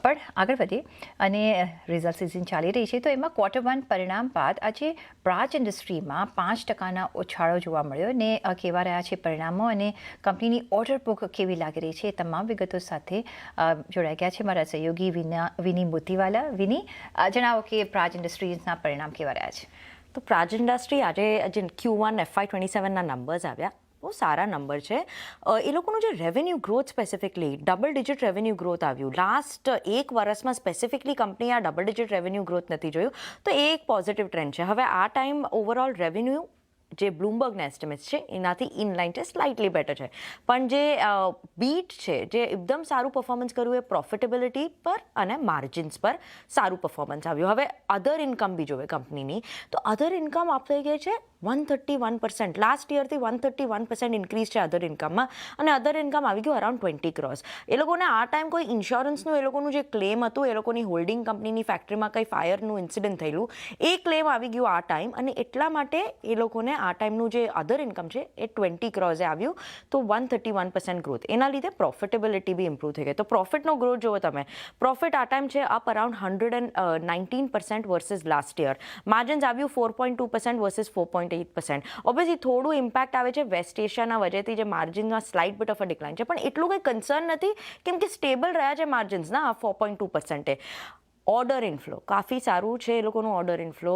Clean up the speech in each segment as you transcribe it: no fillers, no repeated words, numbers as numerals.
પણ આગળ વધીએ અને રિઝલ્ટ સિઝન ચાલી રહી છે તો એમાં Q1 પરિણામ બાદ આજે પ્રાચ ઇન્ડસ્ટ્રીમાં 5%ના ઉછાળો જોવા મળ્યો ને કેવા રહ્યા છે પરિણામો અને કંપનીની ઓર્ડર બુક કેવી લાગી રહી છે તમામ વિગતો સાથે જોડાઈ ગયા છે મારા સહયોગી વિની મોતીવાલા. વિની, જણાવો કે પ્રાચ ઇન્ડસ્ટ્રીઝના પરિણામ કેવા રહ્યા છે? તો પ્રાજ ઇન્ડસ્ટ્રી આજે જે Q1 FY27ના નંબર્સ આવ્યા બહુ સારા નંબર છે. એ લોકોનું જે revenue growth specifically double digit revenue growth આવ્યું. લાસ્ટ એક વર્ષમાં સ્પેસિફિકલી કંપની આ ડબલ ડિજિટ રેવન્યુ ગ્રોથ નથી જોયું, તો એ એક પોઝિટિવ ટ્રેન્ડ છે. હવે આ ટાઈમ ઓવરઓલ રેવન્યુ જે બ્લૂમબર્ગના એસ્ટિમેટ્સ છે એનાથી ઇનલાઇન છે, સ્લાઇટલી બેટર છે. પણ જે બીટ છે, જે એકદમ સારું પરફોર્મન્સ કર્યું એ પ્રોફિટેબિલિટી પર અને માર્જિન્સ પર સારું પરફોર્મન્સ આવ્યું. હવે અધર ઇન્કમ બી જોવે કંપનીની, તો અધર ઇન્કમ આપ થઈ ગઈ છે 131%. લાસ્ટ યરથી 131% ઇન્ક્રીઝ છે અધર ઇન્કમમાં, અને અધર ઇન્કમ આવી ગયું અરાઉન્ડ 20 crores. એ લોકોને આ ટાઈમ કોઈ ઇન્સ્યોરન્સનું એ લોકોનું જે ક્લેમ હતું, એ લોકોની હોલ્ડિંગ કંપનીની ફેક્ટરીમાં કંઈ ફાયરનું ઇન્સિડન્ટ થયેલું, એ ક્લેમ આવી ગયું આ ટાઈમ, અને એટલા માટે એ લોકોને આ ટાઈમનું જે અધર ઇન્કમ છે એ 20 crores આવ્યું, તો 131% ગ્રોથ. એના લીધે પ્રોફિટેબિલિટી બી ઇમ્પ્રૂવ થઈ ગઈ. તો પ્રોફિટનો ગ્રોથ જુઓ તમે, પ્રોફિટ આ ટાઈમ છે up around 119% versus last year. Margins આવ્યું 4.2% વર્સિસ 4.8%. ઓબ્વિયસલી થોડું ઇમ્પેક્ટ આવે છે વેસ્ટ એશિયાના વજહથી, જે માર્જિનમાં slight bit of a decline છે, પણ એટલું કંઈ કન્સર્ન નથી કેમ કે સ્ટેબલ રહ્યા છે માર્જિન્સના 4.2%. ઓર્ડર ઇનફ્લો કાફી સારું છે. એ લોકોનું ઓર્ડર ઇનફ્લો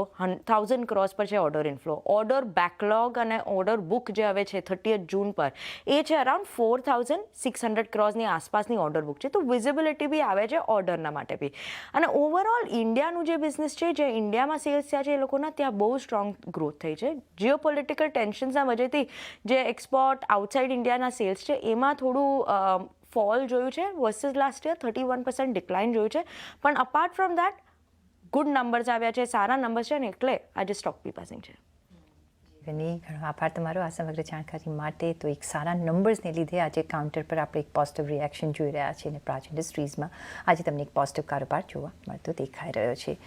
1000 crores પર છે ઓર્ડર ઇનફ્લો. ઓર્ડર બેકલોગ અને ઓર્ડર બુક જે હવે છે 30th જૂન પર, એ છે અરાઉન્ડ 4600 crores આસપાસની ઓર્ડર બુક છે. તો વિઝિબિલિટી બી આવે છે ઓર્ડરના માટે બી. અને ઓવરઓલ ઇન્ડિયાનું જે બિઝનેસ છે, જે ઇન્ડિયામાં સેલ્સ થયા છે, એ લોકોના ત્યાં બહુ સ્ટ્રોંગ ગ્રોથ થઈ છે. જીઓપોલિટિકલ ટેન્શન્સના વજહથી જે એક્સપોર્ટ આઉટસાઇડ ઇન્ડિયાના સેલ્સ છે એમાં થોડું ફોલ જોયું છે વર્સિસ લાસ્ટ યર, 31% ડિક્લાઇન જોયું છે. પણ apart from that good numbers આવ્યા છે, સારા નંબર્સ છે, ને એટલે આજે સ્ટોક બી પાસિંગ છે. વિની, ઘણો આભાર તમારો આ સમગ્ર જાણકારી માટે. તો એક સારા નંબર્સને લીધે આજે કાઉન્ટર પર આપણે એક પોઝિટિવ રિએક્શન જોઈ રહ્યા છીએ અને પ્રાચ ઇન્ડસ્ટ્રીઝમાં આજે તમને એક પોઝિટિવ કારોબાર જોવા મળતો દેખાઈ રહ્યો છે.